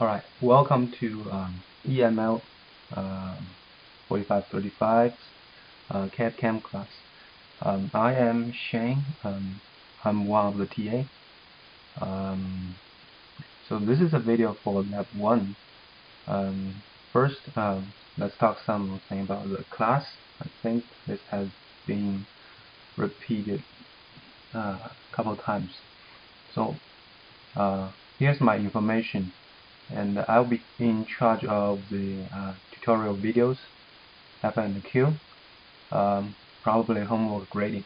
Alright, welcome to EML 4535 CAD/CAM class. I am Shane. I'm one of the TA. So this is a video for Lab 1. First, let's talk something about the class. I think this has been repeated a couple times. So here's my information. And I'll be in charge of the tutorial videos, FNQ, probably homework grading.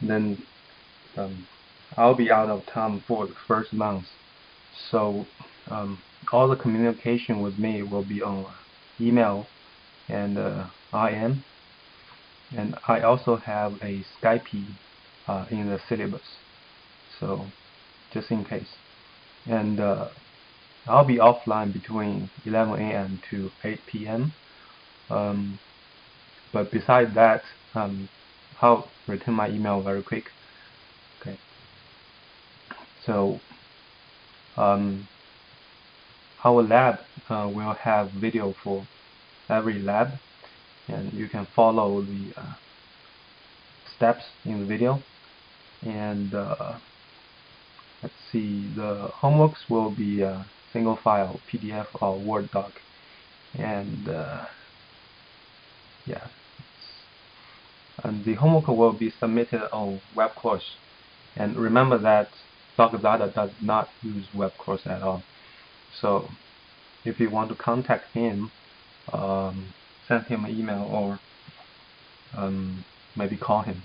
Then I'll be out of town for the first month, so all the communication with me will be on email and IM, and I also have a Skype in the syllabus, so just in case. And I'll be offline between 11 a.m. to 8 p.m. But besides that, I'll return my email very quick. Okay. So our lab will have video for every lab, and you can follow the steps in the video. And let's see, the homeworks will be single file, PDF or Word doc, and yeah, and the homework will be submitted on web course. And remember that Dr. Zada does not use web course at all. So if you want to contact him, send him an email or maybe call him.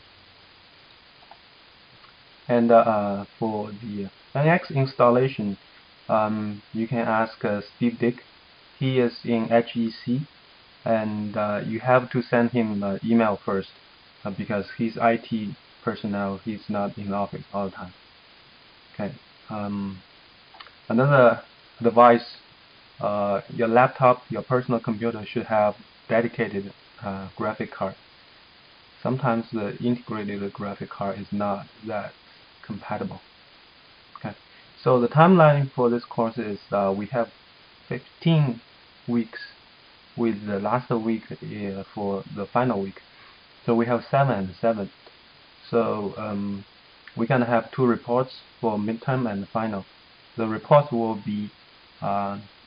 And for the NX installation, you can ask Steve Dick. He is in HEC, and you have to send him an email first because he's IT personnel. He's not in the office all the time. Okay. Another advice: your laptop, your personal computer should have dedicated graphic card. Sometimes the integrated graphic card is not that compatible. Okay. So the timeline for this course is we have 15 weeks, with the last week for the final week. So we have 7 and 7. So we're gonna have 2 reports for midterm and the final. The reports will be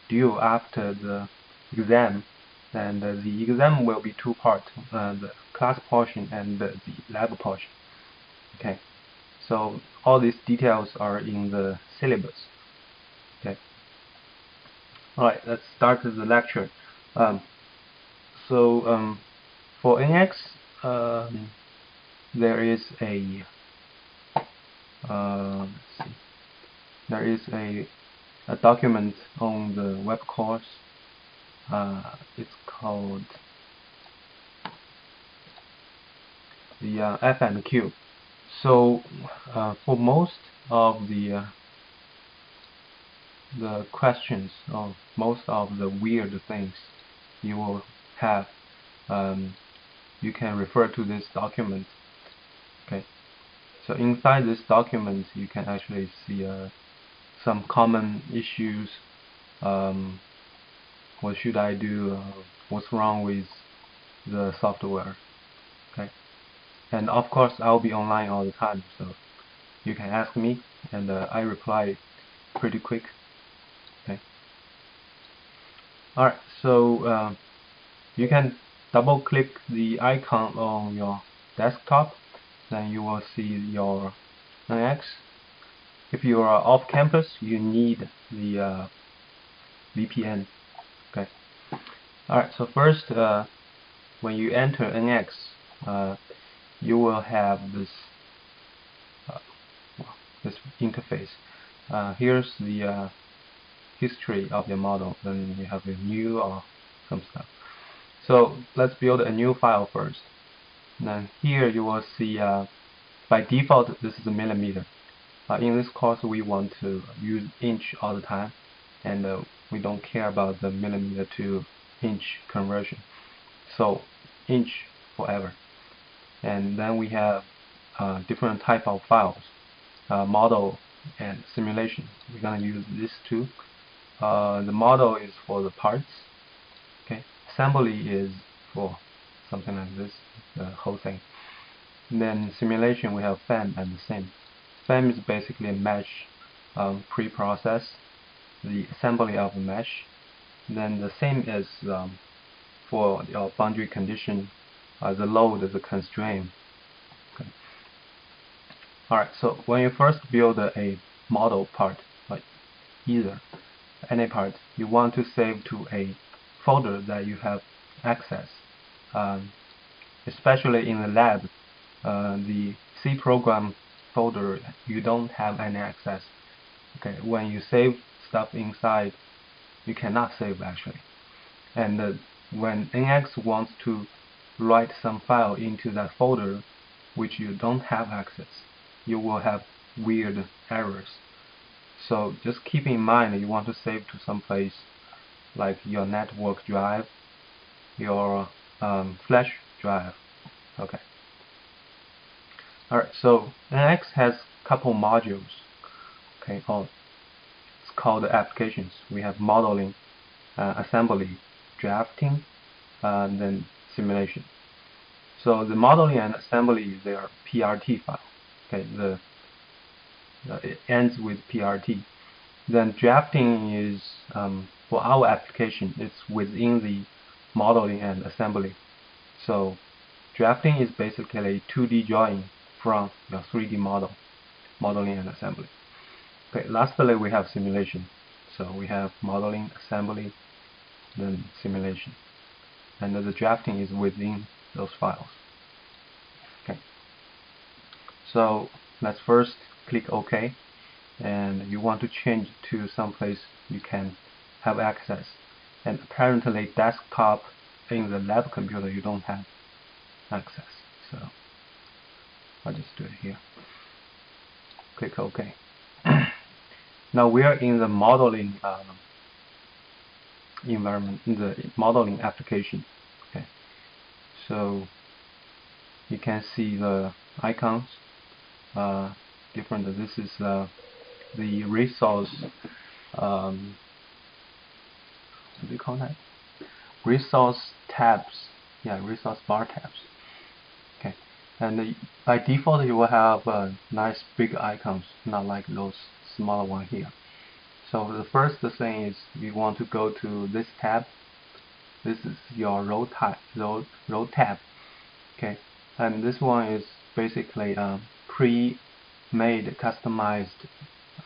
due after the exam, and the exam will be 2 parts: the class portion and the lab portion. Okay. So all these details are in the syllabus. Okay. Alright, let's start the lecture. For NX, there is a document on the web course. It's called the FNQ. So for most of the questions, or most of the weird things you will have, you can refer to this document. Okay. So inside this document, you can actually see some common issues. What should I do? What's wrong with the software? Okay. And of course, I'll be online all the time, so you can ask me, and I reply pretty quick. Okay. Alright, so you can double click the icon on your desktop, then you will see your NX. If you are off campus, you need the VPN. Okay. Alright, so first, when you enter NX, you will have this this interface. Here's the history of your model. Then you have a new or some stuff. So let's build a new file first. Then here you will see by default this is a millimeter. In this course we want to use inch all the time, and we don't care about the millimeter to inch conversion. So inch forever. And then we have different type of files, model and simulation. We're gonna use these two. the model is for the parts. Okay, assembly is for something like this, the whole thing. And then simulation, we have FEM and the sim. FEM is basically a mesh pre-process, the assembly of the mesh. And then the sim is for your boundary condition, the load, the constraint. Okay. Alright, so when you first build a model part, like either any part, you want to save to a folder that you have access. Especially in the lab, the C program folder, you don't have any access. Okay, when you save stuff inside, you cannot save actually. And when NX wants to write some file into that folder which you don't have access, you will have weird errors. So just keep in mind you want to save to some place like your network drive, your flash drive. Okay. Alright, so NX has a couple modules. Okay, it's called applications. We have modeling, assembly, drafting, and then simulation. So the modeling and assembly, they are PRT file. Okay, it ends with PRT. Then drafting is for our application. It's within the modeling and assembly. So drafting is basically a 2D drawing from your 3D modeling and assembly. Okay, lastly we have simulation. So we have modeling, assembly, then simulation. And the drafting is within those files. Okay. So let's first click OK. And you want to change to some place you can have access. And apparently desktop in the lab computer you don't have access. So I'll just do it here. Click OK. Now we are in the modeling environment, in the modeling application. Okay. So you can see the icons different. This is the resource, what do you call that? Resource tabs. Yeah, resource bar tabs. Okay, and by default you will have nice big icons, not like those smaller one here. So the first thing is you want to go to this tab. This is your row tab. Okay, and this one is basically pre-made customized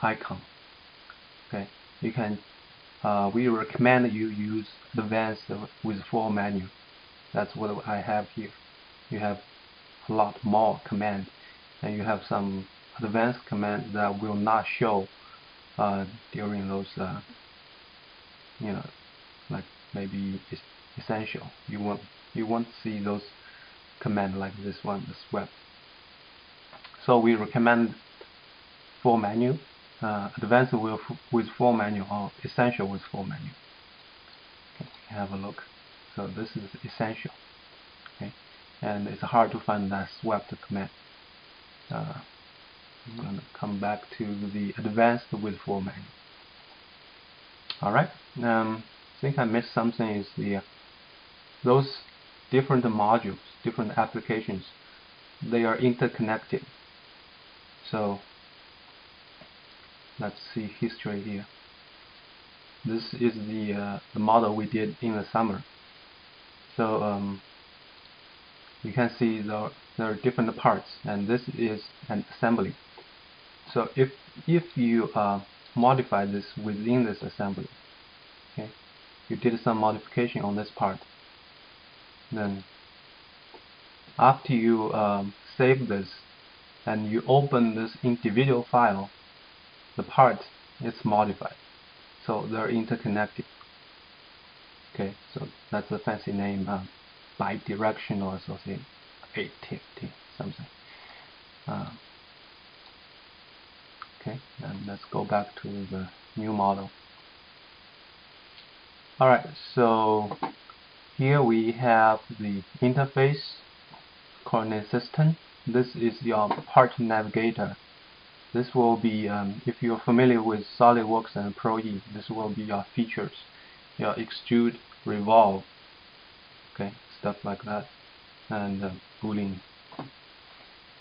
icon. Okay, you can we recommend you use advanced with full menu. That's what I have here. You have a lot more commands, and you have some advanced commands that will not show during those like maybe essential. You won't see those commands like this one, the swap. So we recommend full menu, advanced with full menu, or essential with full menu. Okay, have a look. So this is essential. Okay, and it's hard to find that swept command. I'm going to come back to the advanced with full menu. Alright, I think I missed something. Is those different modules, different applications, they are interconnected. So let's see history here. This is the model we did in the summer. So you can see there are different parts, and this is an assembly. So if you modify this within this assembly, okay, you did some modification on this part, then after you save this and you open this individual file, the part is modified. So they're interconnected. Okay, so that's the fancy name, bidirectional associativity, something. Okay, and let's go back to the new model. Alright, so here we have the interface coordinate system. This is your part navigator. This will be, if you're familiar with SolidWorks and Pro-E, this will be your features, your extrude, revolve, okay, stuff like that, and boolean.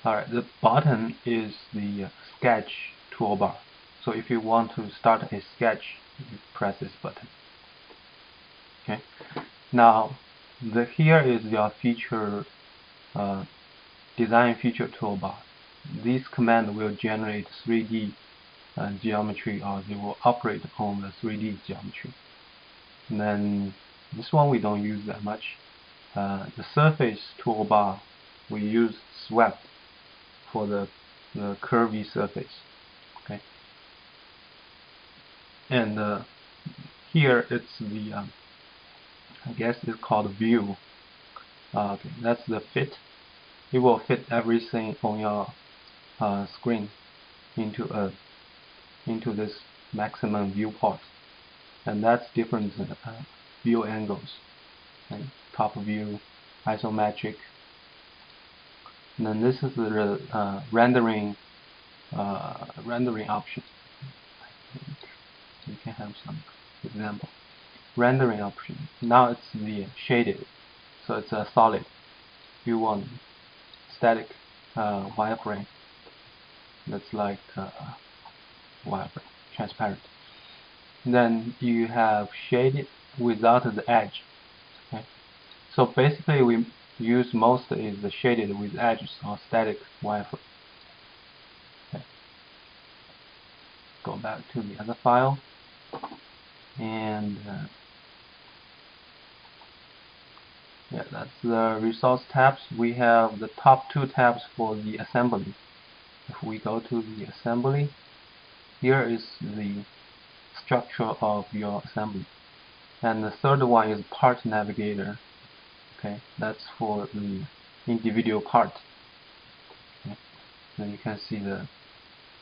Alright, the bottom is the sketch toolbar. So if you want to start a sketch, you press this button. Okay. Now, here is your feature design feature toolbar. This command will generate 3D geometry, or they will operate on the 3D geometry. And then this one we don't use that much. The surface toolbar, we use swept for the curvy surface. Okay. And here it's the I guess it's called view. Okay, that's the fit. It will fit everything on your screen into this maximum viewport, and that's different view angles. Okay. Top view, isometric. And then this is the rendering option. You can have some example. Rendering option. Now it's the shaded, so it's a solid. You want static wireframe. That's like wireframe, transparent. Then you have shaded without the edge. Okay. So basically, we use most is the shaded with edges or static wireframe. Okay. Go back to the other file, and yeah, that's the resource tabs. We have the top two tabs for the assembly. If we go to the assembly, here is the structure of your assembly. And the third one is part navigator. Okay, that's for the individual part. Okay. Then you can see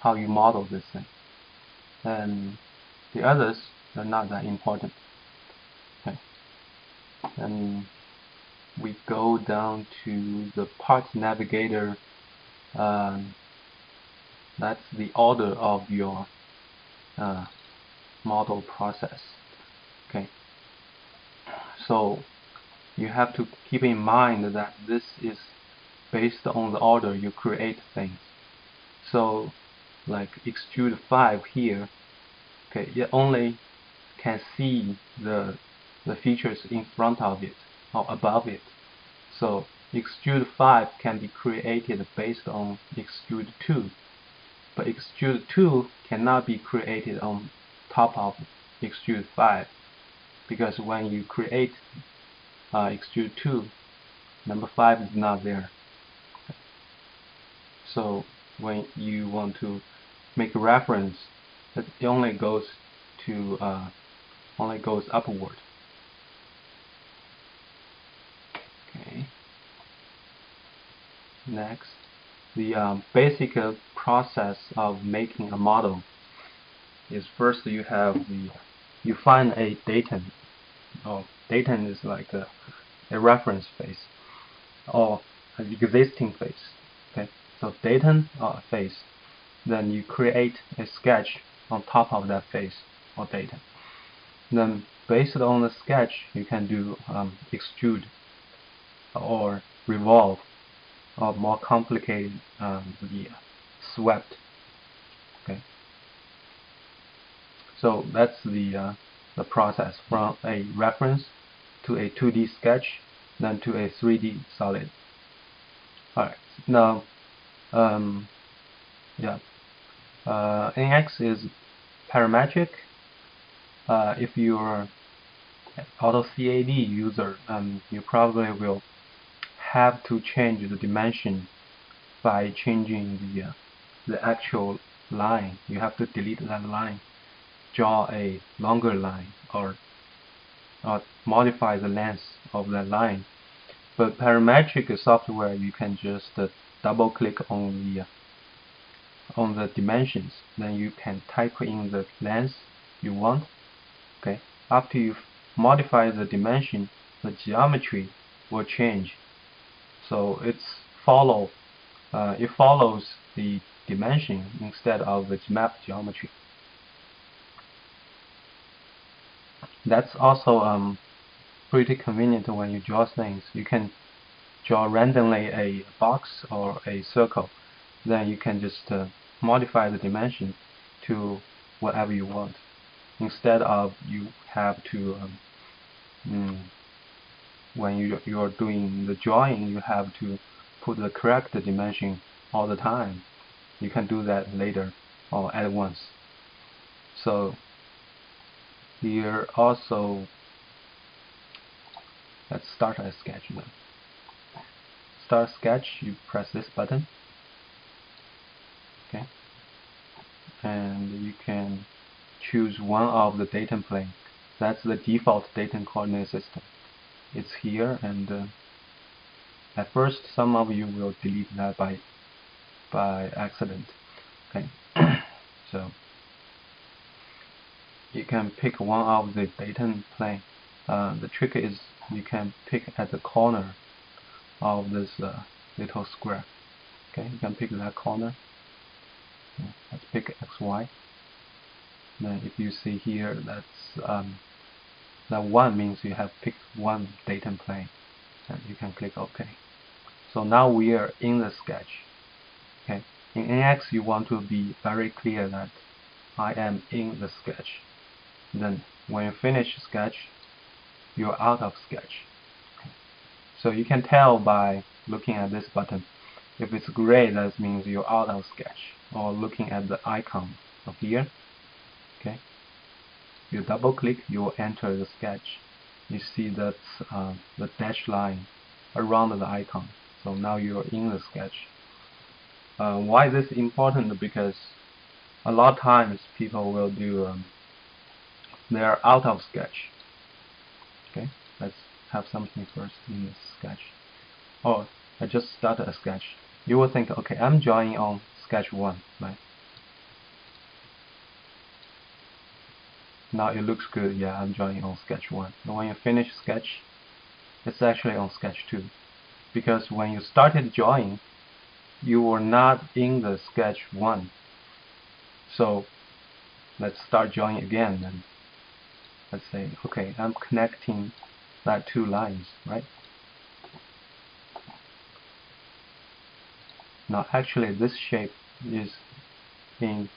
how you model this thing. And the others are not that important. Okay. And we go down to the part navigator. That's the order of your model process. Okay. So you have to keep in mind that this is based on the order you create things. So like extrude 5 here, okay, it only can see the features in front of it or above it. So extrude 5 can be created based on extrude 2, but extrude 2 cannot be created on top of extrude 5, because when you create extrude 2, number 5 is not there. So when you want to make a reference, it only goes upward. Okay. Next, the basic process of making a model is first you find a datum. Datum is like a reference face or an existing face. Okay, so datum or face. Then you create a sketch on top of that face or datum. Then based on the sketch, you can do extrude or revolve, or more complicated, the swept. Okay. So that's the process from a reference to a 2D sketch, then to a 3D solid. Alright, now NX is parametric. If you're an AutoCAD user, you probably will have to change the dimension by changing the actual line. You have to delete that line, draw a longer line, or modify the length of that line. But parametric software, you can just double click on the dimensions, then you can type in the length you want. Okay. After you modify the dimension, the geometry will change. So it follows the dimension instead of the map geometry. That's also pretty convenient when you draw things. You can draw randomly a box or a circle, then you can just modify the dimension to whatever you want, instead of you have to when you're doing the drawing, you have to put the correct dimension all the time. You can do that later or at once. So here also, let's start a sketch then. Start sketch, you press this button, okay, and you can choose one of the datum plane. That's the default datum coordinate system. It's here, and at first some of you will delete that by accident. Okay, so you can pick one of the datum plane. The trick is you can pick at the corner of this little square. Okay, you can pick that corner. Okay, let's pick XY. Then if you see here, that's that 1 means you have picked one datum plane, and you can click OK. So now we are in the sketch. Okay, in NX you want to be very clear that I am in the sketch. Then when you finish sketch, you're out of sketch. Okay. So you can tell by looking at this button. If it's gray, that means you're out of sketch. Or looking at the icon of here. Okay. You double click, you will enter the sketch. You see that's the dashed line around the icon. So now you're in the sketch. Why this is important? Because a lot of times people will do they're out of sketch. Okay, let's have something first in the sketch. Oh, I just started a sketch. You will think, okay, I'm drawing on sketch 1, right? Now it looks good. Yeah, I'm drawing on sketch 1. And when you finish sketch, it's actually on sketch 2. Because when you started drawing, you were not in the sketch 1. So let's start drawing again, and let's say, okay, I'm connecting that 2 lines, right? Now actually this shape is in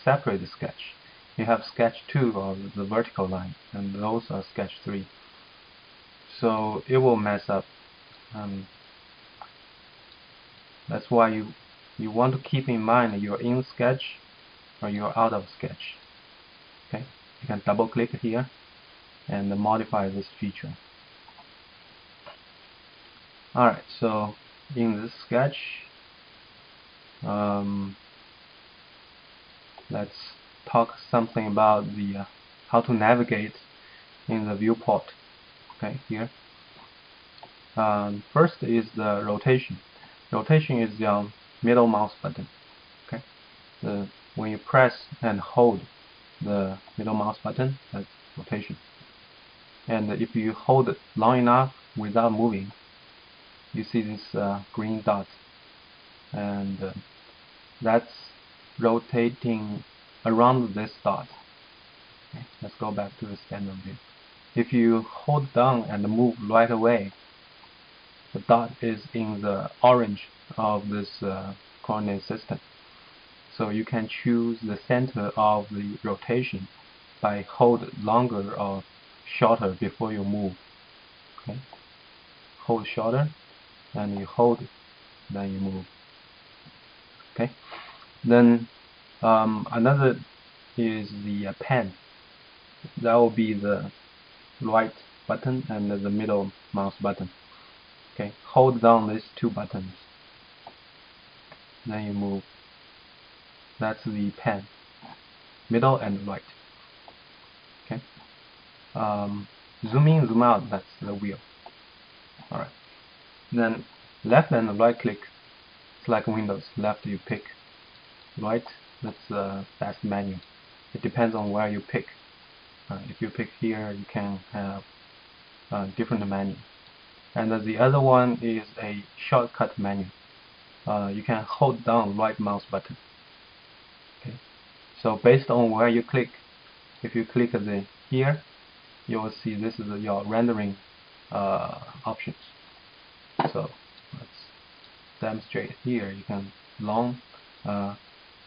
separate sketch. You have sketch 2 of the vertical line, and those are sketch 3. So it will mess up. That's why you want to keep in mind you're in sketch or you're out of sketch. Okay, you can double click here and modify this feature. Alright, so in this sketch, let's talk something about the how to navigate in the viewport. Okay, here. First is the rotation. Rotation is the middle mouse button. Okay, when you press and hold the middle mouse button, that's rotation. And if you hold it long enough without moving, you see this green dot, and that's rotating around this dot. Okay, let's go back to the standard view. If you hold down and move right away, the dot is in the orange of this coordinate system. So you can choose the center of the rotation by hold longer or shorter before you move. Okay, hold shorter, and you hold, then you move. Okay, then another is the pen. That will be the right button and the middle mouse button. Okay, hold down these 2 buttons, then you move. That's the pen, middle and right. Okay, zoom in, zoom out, that's the wheel. Alright, then left and right click, it's like Windows. Left you pick, right, that's the fast menu. It depends on where you pick. If you pick here, you can have different menu. And the other one is a shortcut menu. you can hold down right mouse button. Okay, so based on where you click, if you click here, you will see this is your rendering options. So let's demonstrate here. You can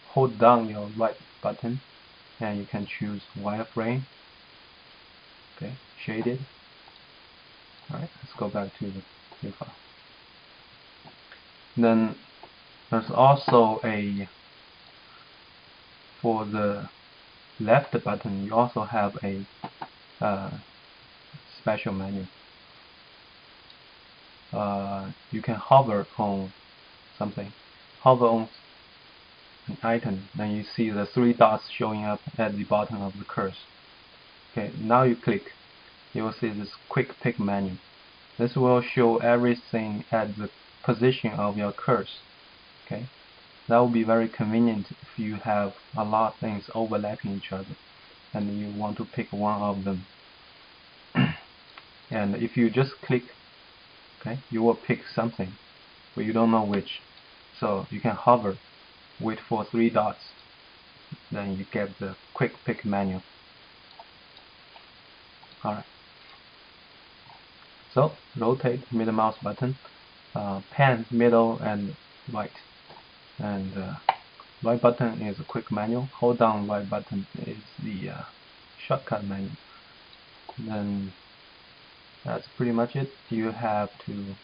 hold down your right button and you can choose wireframe. Okay, shaded. Alright, let's go back to the new file. Then there's also for the left button, you also have a special menu. You can hover on something, hover on an item, then you see the 3 dots showing up at the bottom of the cursor. Okay, now you click, you will see this quick pick menu. This will show everything at the position of your cursor. Okay, that will be very convenient if you have a lot of things overlapping each other and you want to pick one of them. And if you just click, okay, you will pick something, but you don't know which. So you can hover, wait for 3 dots, then you get the quick pick menu. Alright. So rotate middle mouse button, pan middle and right, and right button is a quick menu. Hold down right button is the shortcut menu. Then that's pretty much it. You have to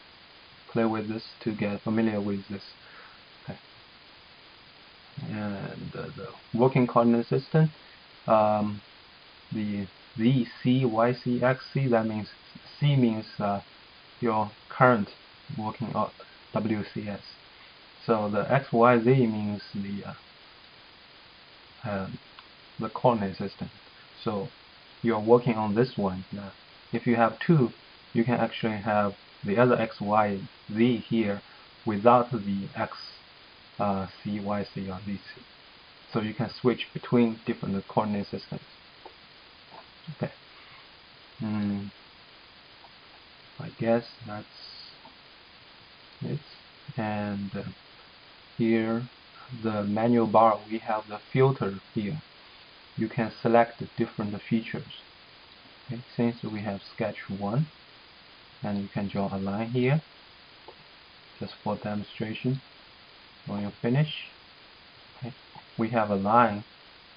play with this to get familiar with this. Okay. And the working coordinate system, the Z, C, Y, C, X, C, that means C means your current working WCS. So the X, Y, Z means the coordinate system. So you're working on this one. Now, if you have 2, you can actually have the other X, Y, Z here without the X, C, Y, C, or Z, C. So you can switch between different coordinate systems. Okay. I guess that's it. And here, the menu bar, we have the filter here. You can select the different features. Okay. Since we have sketch 1, and you can draw a line here, just for demonstration. When you finish, okay, we have a line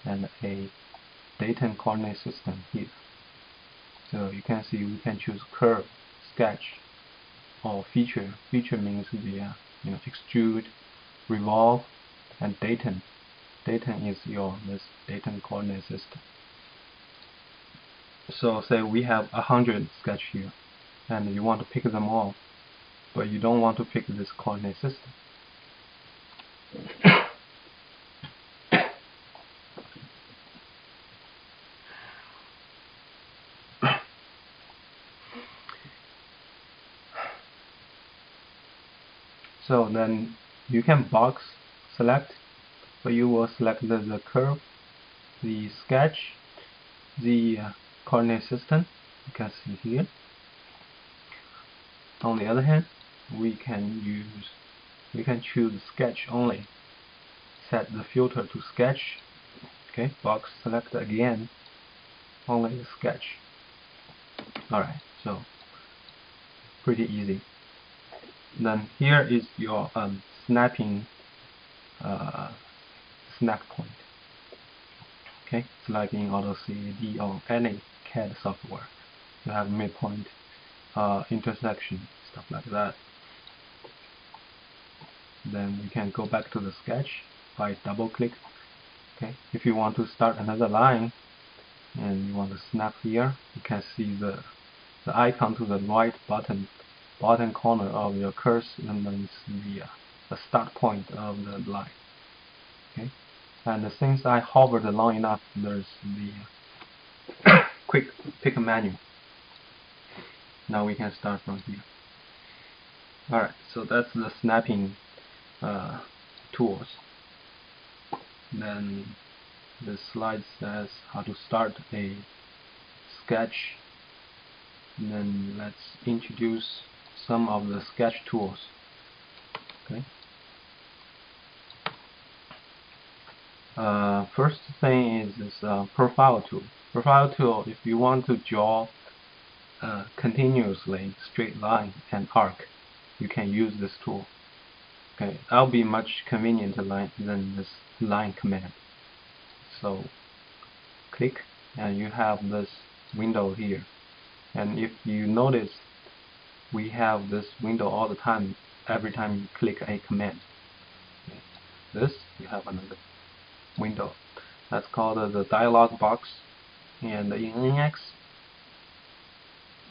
and a data coordinate system here. So you can see we can choose curve, sketch, or feature. Feature means the extrude, revolve, and datum. Datum is this datum coordinate system. So say we have 100 sketch here, and you want to pick them all, but you don't want to pick this coordinate system. So then you can box select, but you will select the curve, the sketch, the coordinate system. You can see here. On the other hand, we can choose sketch only. Set the filter to sketch. Okay, box select again, only the sketch. Alright, so pretty easy. Then here is your snapping snap point. Okay, it's like in AutoCAD or any CAD software. You have midpoint, intersection, stuff like that. Then we can go back to the sketch by double click. Okay, if you want to start another line and you want to snap here, you can see the icon to the right bottom corner of your cursor, and then the start point of the line. Okay, and since I hovered long enough, there's the quick pick menu. Now we can start from here. Alright, so that's the snapping tools. Then the slide says how to start a sketch. And then let's introduce some of the sketch tools. Okay, First thing is this profile tool. Profile tool, if you want to draw continuously straight line and arc, you can use this tool. Okay, that'll be much convenient than this line command. So click and you have this window here. And if you notice, we have this window all the time every time you click a command. Okay. This, you have another window. That's called the dialog box. And in NX,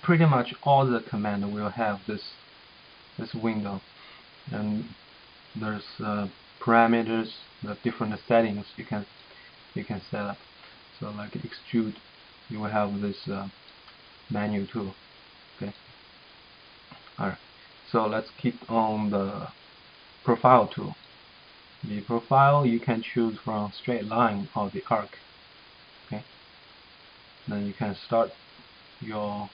pretty much all the command will have this window. And there's parameters, the different settings you can set up. So like extrude, you will have this menu too. Okay. Alright. So let's keep on the profile tool. The profile you can choose from straight line or the arc. Okay. Then you can start your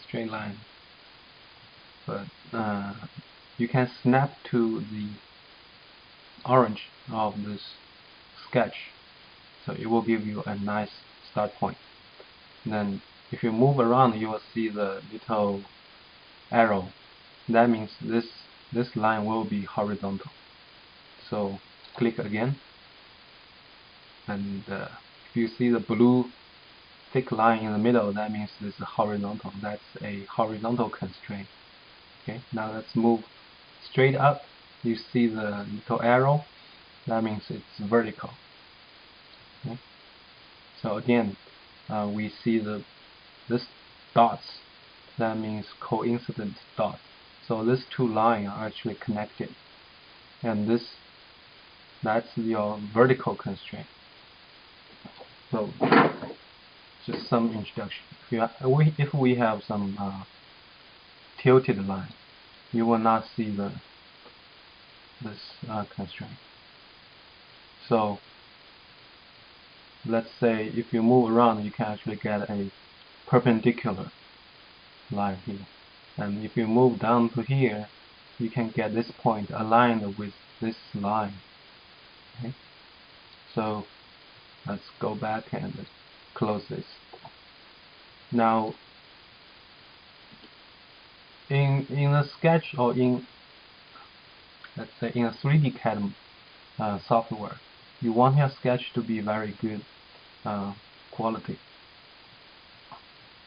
straight line, but you can snap to the orange of this sketch, so it will give you a nice start point. And then if you move around, you will see the little arrow. That means this line will be horizontal. So click again, and if you see the blue thick line in the middle, that means this is horizontal. That's a horizontal constraint. Okay, now let's move straight up. You see the little arrow, that means it's vertical. Okay. So again, we see this dots, that means coincident dots. So these two lines are actually connected, and that's your vertical constraint. So just some introduction. If we have some tilted line, you will not see this constraint. So let's say if you move around, you can actually get a perpendicular line here, and if you move down to here, you can get this point aligned with this line. Okay. So let's go back and close this. Now in a sketch, or in, let's say, in a 3D CAD software, you want your sketch to be very good quality.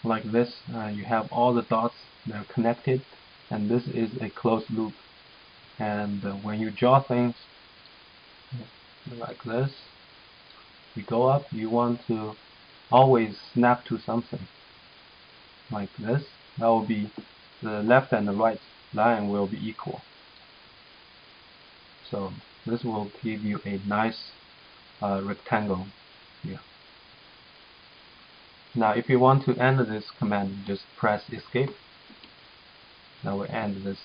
Like this, you have all the dots, they're connected, and this is a closed loop. And when you draw things like this, you go up, you want to always snap to something like this. That will be the left and the right line will be equal. So this will give you a nice rectangle here. Now if you want to end this command, just press escape. That will end this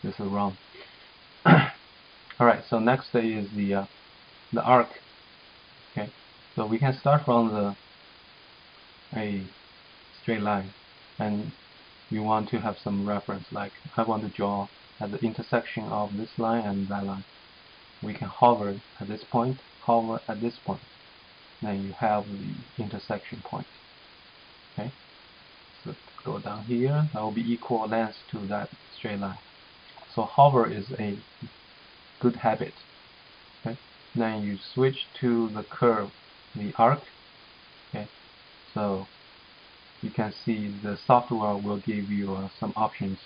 this run. Alright, so next is the arc. Okay, so we can start from a straight line, and you want to have some reference, like I want to draw at the intersection of this line and that line. We can hover at this point, hover at this point, then you have the intersection point. Okay, so go down here, that will be equal length to that straight line. So hover is a good habit. Okay, then you switch to the curve, the arc. Okay, so you can see the software will give you some options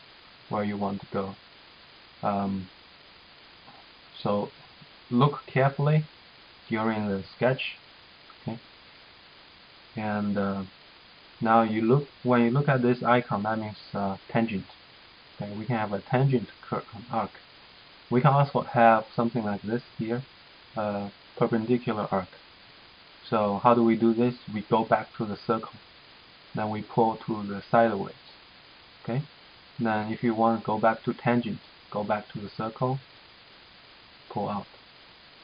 where you want to go. So look carefully during the sketch. Okay, and now when you look at this icon, that means tangent. Okay, we can have a tangent curve arc. We can also have something like this here, perpendicular arc. So how do we do this? We go back to the circle, then we pull to the sideways. Okay, then if you want to go back to tangent, go back to the circle, pull out.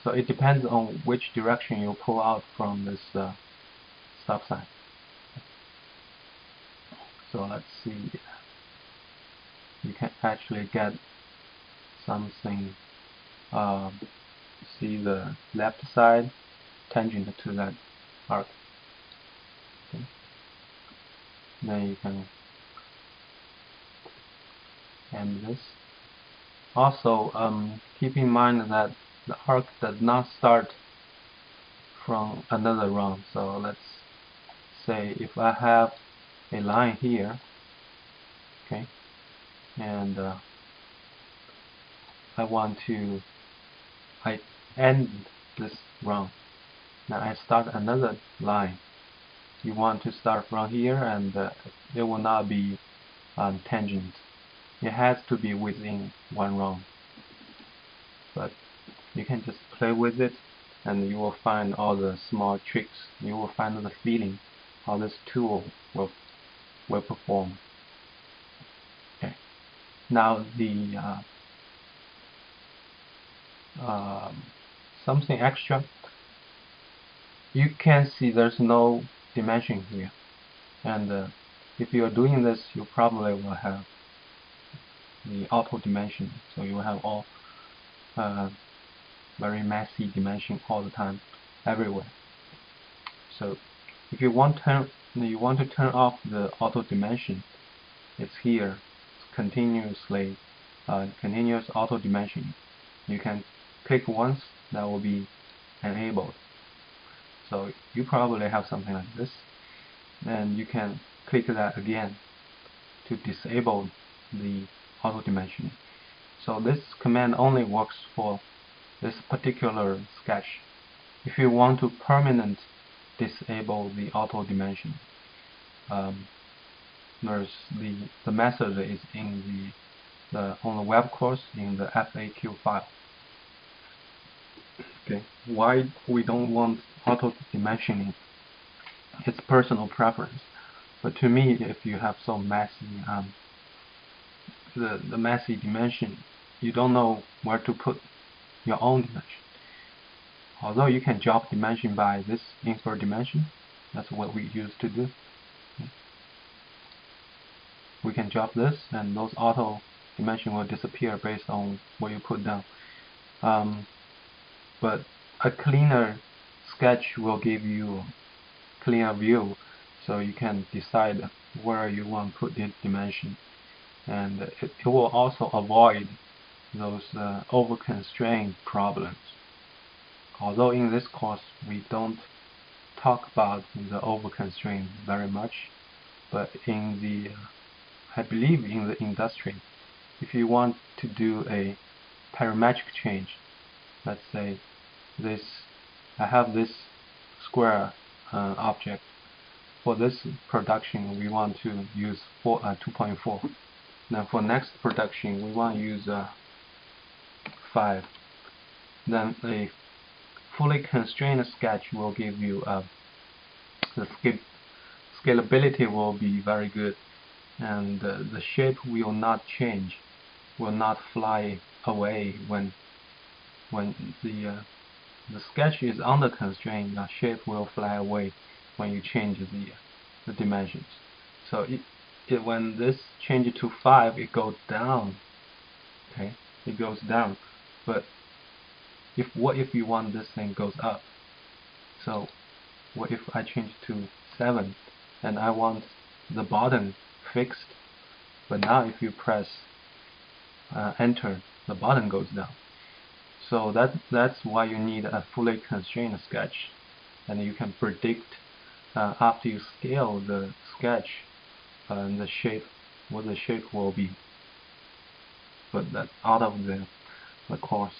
So it depends on which direction you pull out from this stop sign. So let's see, you can actually get something see the left side tangent to that arc. Okay. Then you can end this. Also, keep in mind that the arc does not start from another run. So let's say if I have a line here, okay, and I end this run. Now I start another line. You want to start from here, and it will not be tangent. It has to be within one run. But you can just play with it, and you will find all the small tricks. You will find the feeling how this tool will perform. Okay. Now the something extra. You can see there's no dimension here, and if you are doing this, you probably will have the auto dimension. So you will have all very messy dimension all the time, everywhere. So if you want to turn off the auto dimension, it's here, continuous auto dimension. You can click once, that will be enabled. So you probably have something like this, and you can click that again to disable the auto dimensioning. So this command only works for this particular sketch. If you want to permanent disable the auto dimension, there's the method is in on the web course in the FAQ file. Okay, why we don't want auto dimensioning? It's personal preference, but to me, if you have so messy the messy dimension, you don't know where to put your own dimension. Although you can drop dimension by this insert dimension, that's what we used to do. We can drop this, and those auto dimension will disappear based on what you put down. But a cleaner sketch will give you cleaner view, so you can decide where you want to put this dimension, and it will also avoid those over constraint problems. Although in this course we don't talk about the over constraint very much, but in the I believe in the industry, if you want to do a parametric change, let's say I have this square object. For this production, we want to use 2.4. Now for next production, we want to use 5. Then a fully constrained sketch will give you the scalability will be very good, and the shape will not change, will not fly away when the sketch is under constraint. The shape will fly away when you change the dimensions. So when this changes to 5, it goes down. Okay, it goes down. But what if you want this thing goes up? So what if I change to 7 and I want the bottom fixed? But now if you press enter, the bottom goes down. So that's why you need a fully constrained sketch, and you can predict after you scale the sketch the shape, what the shape will be. But that's out of the course.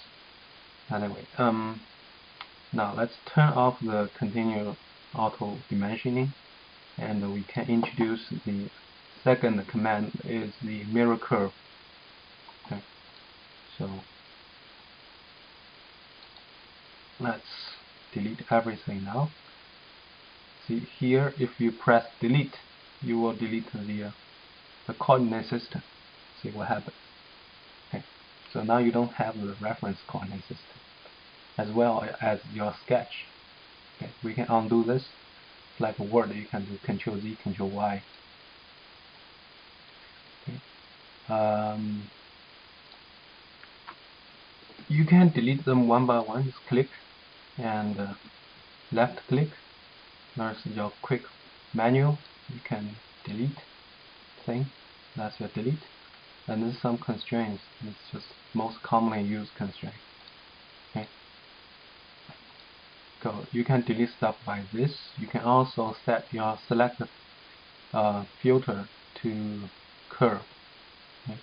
Anyway, now let's turn off the continuous auto dimensioning, and we can introduce the second command is the mirror curve. Okay, so let's delete everything now. See here, if you press delete, you will delete the coordinate system. See what happens. Okay, so now you don't have the reference coordinate system as well as your sketch. Okay, we can undo this. It's like a Word, you can do Control Z, Control Y. Okay. You can delete them one by one. Just click and left click. There's your quick menu. You can delete thing. That's your delete. And there's some constraints. It's just most commonly used constraint. Okay. So you can delete stuff by this. You can also set your select filter to curve. Okay.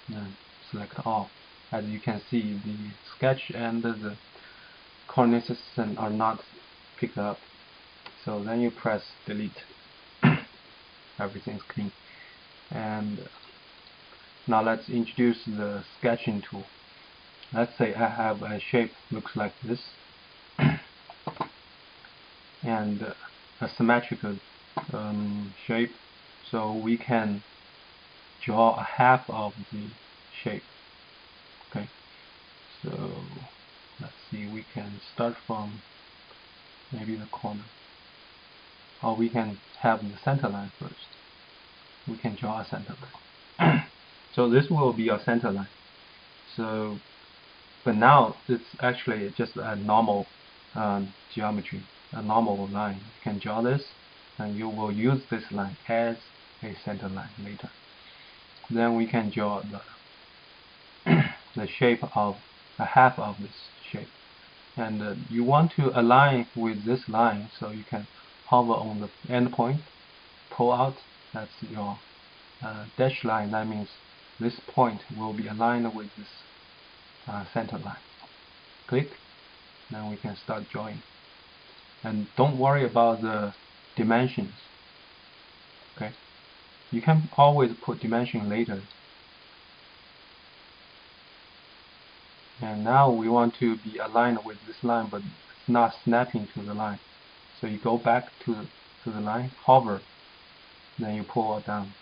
And select all. As you can see, the sketch and the coordinate system are not picked up. So then you press delete. Everything's clean. And now let's introduce the sketching tool. Let's say I have a shape looks like this and a symmetrical shape, so we can draw a half of the shape. Okay, so let's see, we can start from maybe the corner, or we can have the center line first. We can draw a center line. So this will be our center line. So but now it's actually just a normal geometry, a normal line. You can draw this and you will use this line as a center line later. Then we can draw the shape of a half of this shape, and you want to align with this line, so you can hover on the endpoint, pull out. That's your dashed line. That means this point will be aligned with this center line. Click, then we can start drawing. And don't worry about the dimensions. Okay, you can always put dimension later. And now we want to be aligned with this line, but it's not snapping to the line. So you go back to the line, hover, then you pull it down.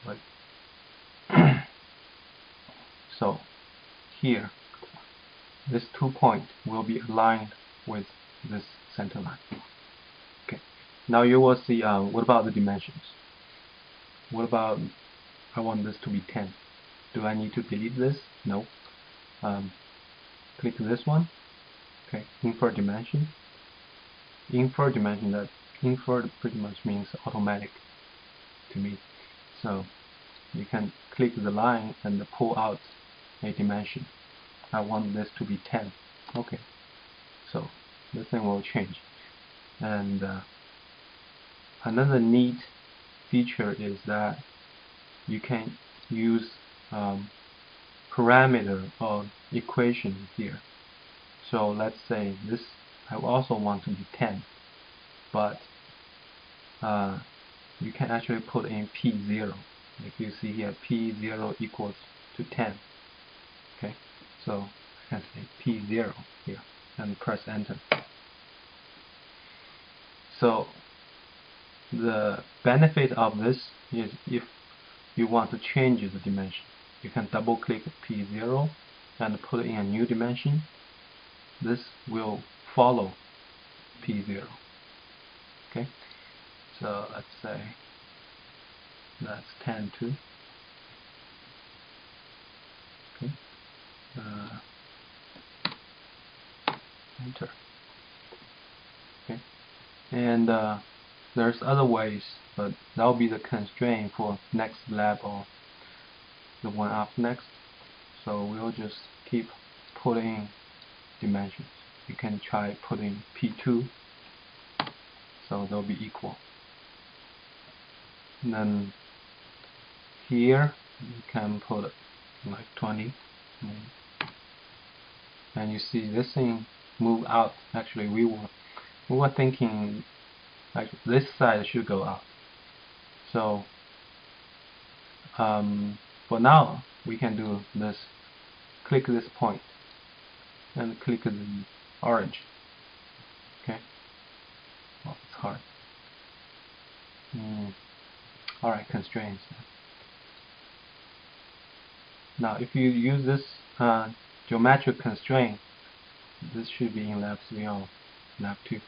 Like so. Here, this 2 point will be aligned with this center line. Okay. Now you will see. What about the dimensions? What about, I want this to be 10. Do I need to delete this? No. Click this one. Okay. Invert dimension. Invert dimension. That invert pretty much means automatic to me. So you can click the line and pull out a dimension. I want this to be 10. Okay, so this thing will change. And another neat feature is that you can use parameter or equation here. So let's say this I also want to be 10, but you can actually put in P0. If you see here, P0 equals to 10. Okay, so I can say P0 here and press enter. So the benefit of this is if you want to change the dimension, you can double click P0 and put in a new dimension. This will follow P0. Okay, so let's say that's 10 too. Okay, enter. Okay, and there's other ways, but that'll be the constraint for next lab or the one after next. So we'll just keep putting dimensions. You can try putting P2, so they'll be equal. And then here you can put like 20, and you see this thing move out. Actually, we were thinking like this side should go out. So for now we can do this. Click this point and click the orange. Okay. Well, it's hard. Alright, constraints. Now if you use this geometric constraint, this should be in lab 3 or lab 2.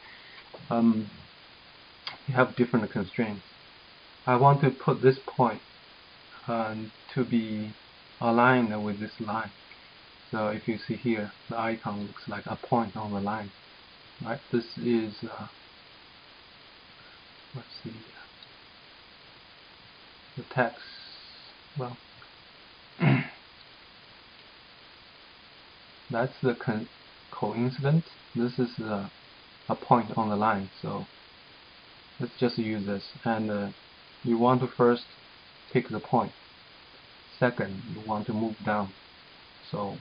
You have different constraints. I want to put this point to be aligned with this line. So if you see here, the icon looks like a point on the line, right? This is let's see, the text. Well, that's the coincidence. This is a point on the line. So let's just use this. And you want to first pick the point. Second, you want to move down. So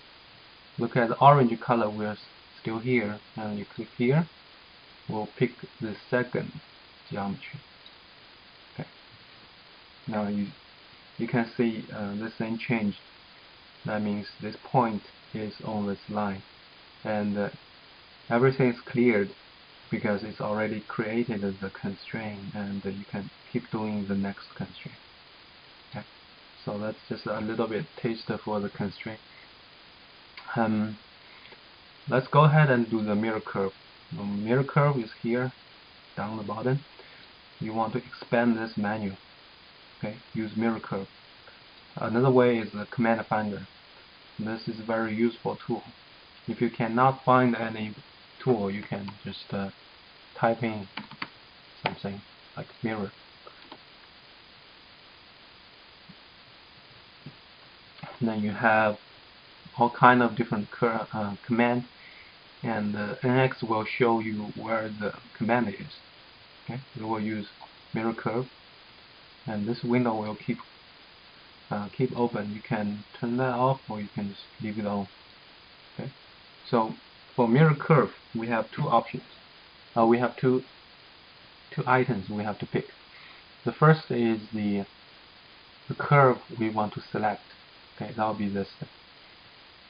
look at the orange color. We're still here, and you click here. We'll pick the second geometry. Okay. Now you can see this thing changed. That means this point is on this line, and everything is cleared because it's already created the constraint, and you can keep doing the next constraint. Okay. So that's just a little bit taster for the constraint. Let's go ahead and do the mirror curve. The mirror curve is here, down the bottom. You want to expand this menu. Okay, use mirror curve. Another way is the command finder. This is a very useful tool. If you cannot find any tool, you can just type in something like mirror. And then you have all kind of different commands, and NX will show you where the command is. Okay, we will use mirror curve, and this window will keep open. You can turn that off, or you can just leave it on. Okay, so for mirror curve, we have two options. We have two items we have to pick. The first is the curve we want to select. Okay, that will be this.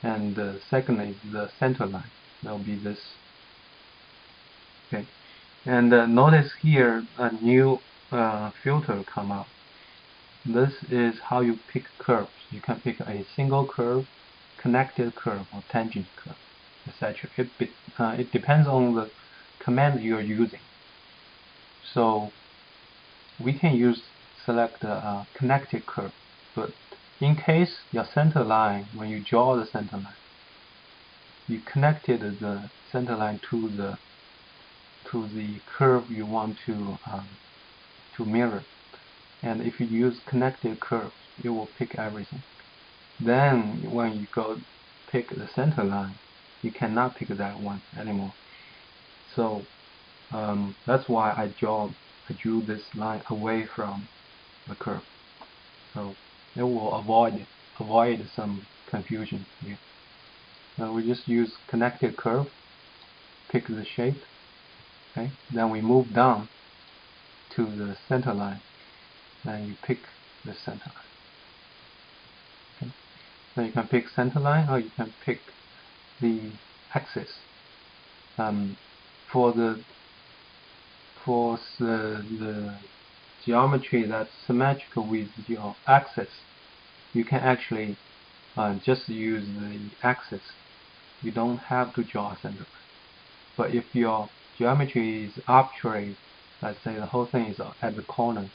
And the second is the center line. That will be this. Okay, and notice here a new filter come up. This is how you pick curves. You can pick a single curve, connected curve, or tangent curve, etc. It depends on the command you're using. So we can select a connected curve, but in case your center line, when you draw the center line, you connected the center line to the curve you want to mirror. And if you use connected curve, it will pick everything. Then when you go pick the center line, you cannot pick that one anymore. So that's why I drew this line away from the curve. So it will avoid some confusion here. Now we just use connected curve, pick the shape. Okay, then we move down to the center line. Then you pick the center line. Okay. Then you can pick center line, or you can pick the axis. For the geometry that's symmetrical with your axis, you can actually just use the axis. You don't have to draw a center line. But if your geometry is arbitrary, let's say the whole thing is at the corner,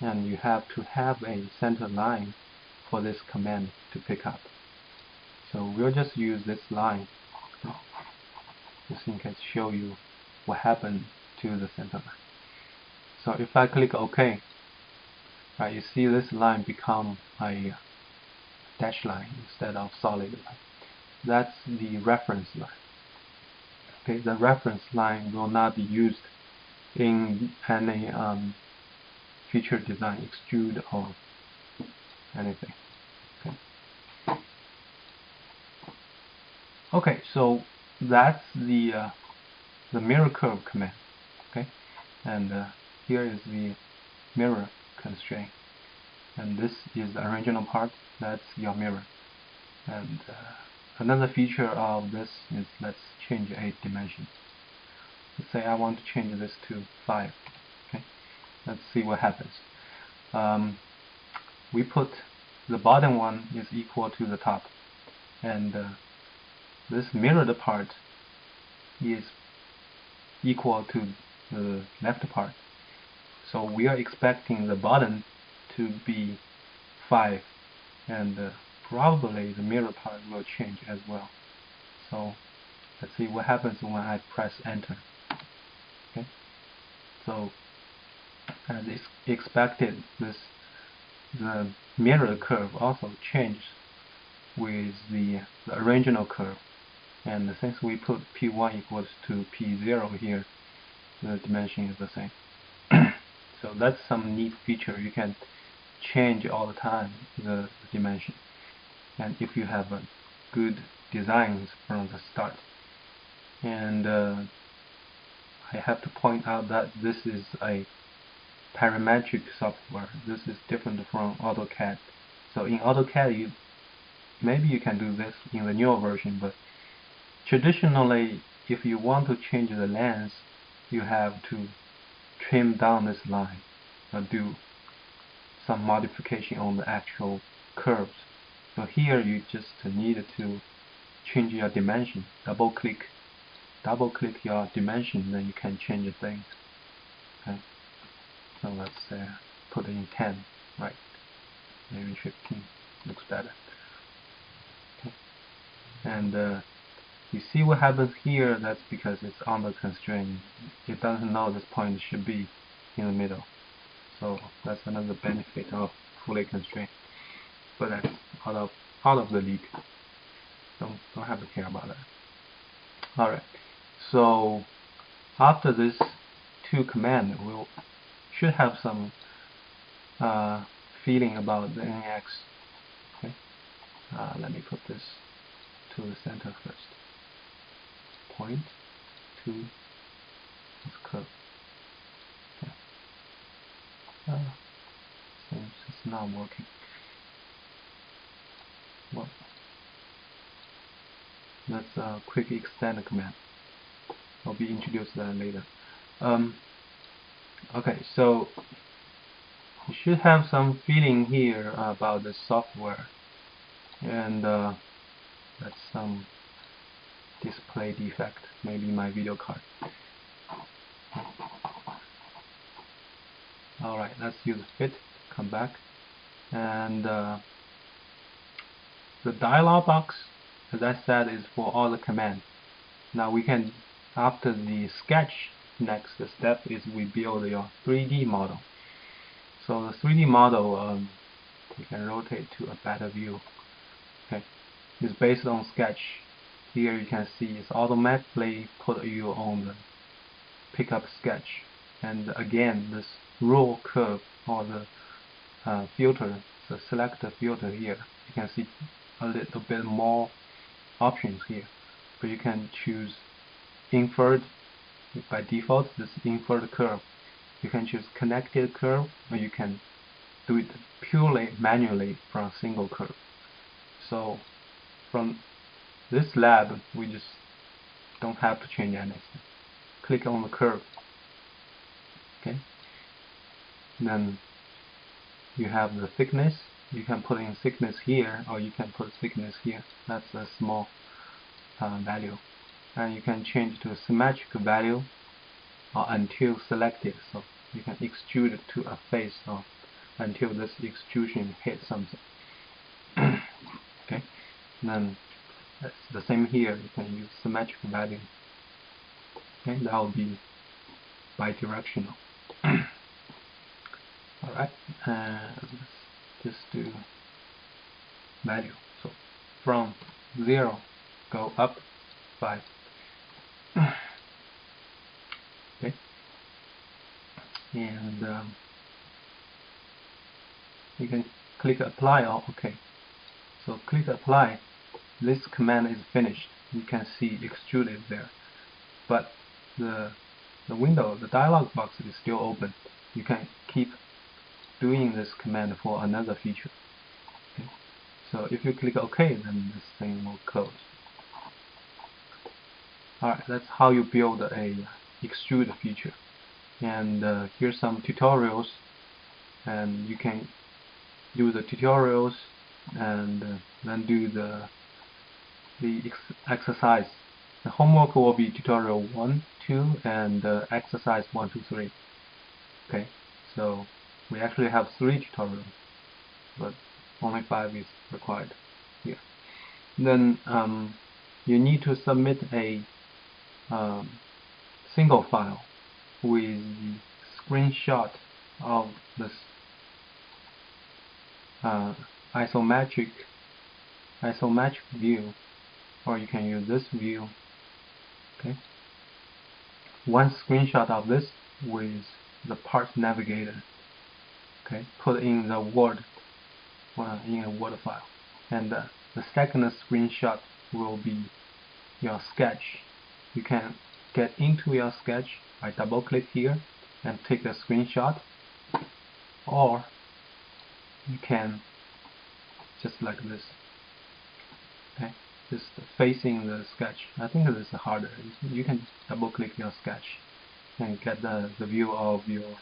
and you have to have a center line for this command to pick up. So we'll just use this line just in case to show you what happened to the center line. So if I click OK, right, you see this line become a dashed line instead of solid line. That's the reference line. Okay, the reference line will not be used in any feature design, extrude or anything. Okay, so that's the mirror curve command. Okay, and here is the mirror constraint, and this is the original part. That's your mirror. And another feature of this is let's change a dimension. Let's say I want to change this to 5. Okay, let's see what happens. We put the bottom one is equal to the top, and this mirrored part is equal to the left part. So we are expecting the bottom to be 5 and probably the mirror part will change as well. So let's see what happens when I press enter. Okay, so as expected, the mirror curve also changed with the original curve, and since we put P1 equals to P0 here, the dimension is the same. So that's some neat feature. You can change all the time the dimension, and if you have a good designs from the start. And I have to point out that this is a parametric software. This is different from AutoCAD. So in AutoCAD, maybe you can do this in the newer version, but traditionally, if you want to change the lens, you have to trim down this line or do some modification on the actual curves. So here you just need to change your dimension. Double click your dimension, then you can change things. Okay. So let's put in 10, right? Maybe 15 looks better. Okay. And you see what happens here? That's because it's under constraint. It doesn't know this point should be in the middle. So that's another benefit of fully constrained. But that's out of the league. Don't have to care about that. All right. So after this two command, we should have some feeling about the NX. Okay. Let me put this to the center first. Point to this curve. Okay. Seems it's not working. Well, let's quick extend command. I'll be introduced to that later. Okay, so you should have some feeling here about the software, and that's some display defect, maybe my video card. Alright, let's use fit, come back, and the dialog box, as I said, is for all the commands. Now we can, after the sketch, next step is we build your 3D model. So the 3D model, we can rotate to a better view. Okay, it's based on sketch. Here you can see it's automatically put you on the pickup sketch, and again this rule curve or the filter, the selector filter here, you can see a little bit more options here. But you can choose inferred. By default, this inferred curve. You can choose connected curve, or you can do it purely manually from a single curve. So from this lab, we just don't have to change anything. Click on the curve. Okay. Then you have the thickness. You can put in thickness here, or you can put thickness here. That's a small value. And you can change to a symmetric value or until selected. So you can extrude it to a face or until this extrusion hits something. Okay. And then that's the same here. You can use symmetric value. Okay, that will be bidirectional. Alright, let's just do value. So from 0 go up 5. Okay, and you can click apply or OK. So click apply. This command is finished. You can see extruded there, but the window, the dialog box is still open. You can keep doing this command for another feature. Okay. So if you click OK, then this thing will close. Alright, that's how you build a extrude feature. And here's some tutorials, and you can do the tutorials and then do the exercise. The homework will be tutorial 1, 2, and exercise 1, 2, 3. Okay, so we actually have 3 tutorials, but only 5 is required. here. Then you need to submit a single file with the screenshot of this isometric view, or you can use this view. Okay, one screenshot of this with the parts navigator. Okay, put in the Word in a Word file, and the second screenshot will be your sketch. You can get into your sketch by double-click here and take a screenshot, or you can just like this. Okay, just facing the sketch. I think this is harder. You can double-click your sketch and get the view of your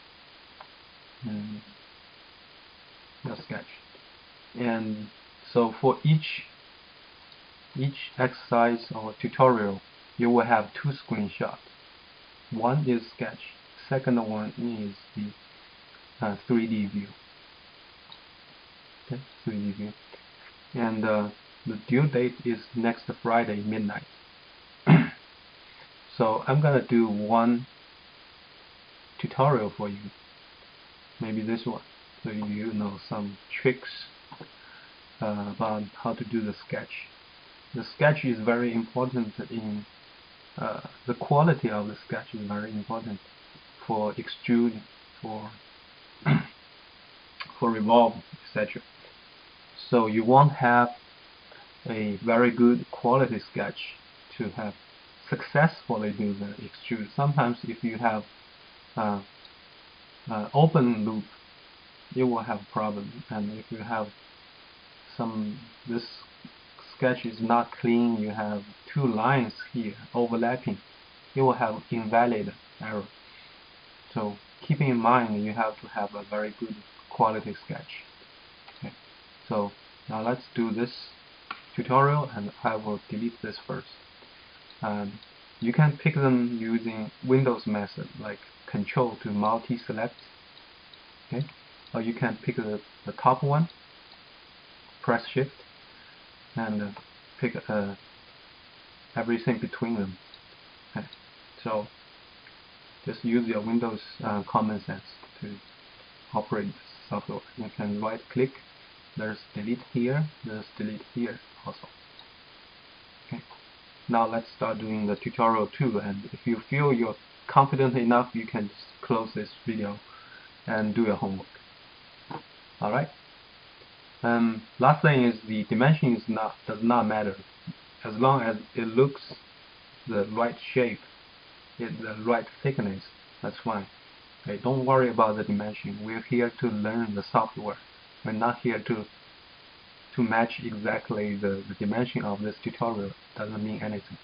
sketch. And so for each exercise or tutorial, you will have two screenshots. One is sketch, second one is the 3D view. Okay, 3D view. And the due date is next Friday midnight. So I'm gonna do one tutorial for you, maybe this one, so you know some tricks about how to do the sketch. The sketch is very important in the quality of the sketch is very important for extrude, for revolve, etc. So you won't have a very good quality sketch to have successfully do the extrude. Sometimes if you have open loop, you will have a problem, and if you have this sketch is not clean, you have two lines here overlapping, you will have invalid error. So keeping in mind, you have to have a very good quality sketch. Okay. So now let's do this tutorial, and I will delete this first. You can pick them using Windows method, like Control to multi-select. Okay, or you can pick the top one, press Shift, and pick everything between them. Okay. So just use your Windows common sense to operate this software. You can right click, there's delete here, there's delete here also. Okay. Now let's start doing the tutorial 2, and if you feel you're confident enough, you can just close this video and do your homework. Alright. Last thing is the dimension does not matter, as long as it looks the right shape, the right thickness, that's fine. Okay, don't worry about the dimension. We're here to learn the software. We're not here to match exactly the dimension of this tutorial. Doesn't mean anything.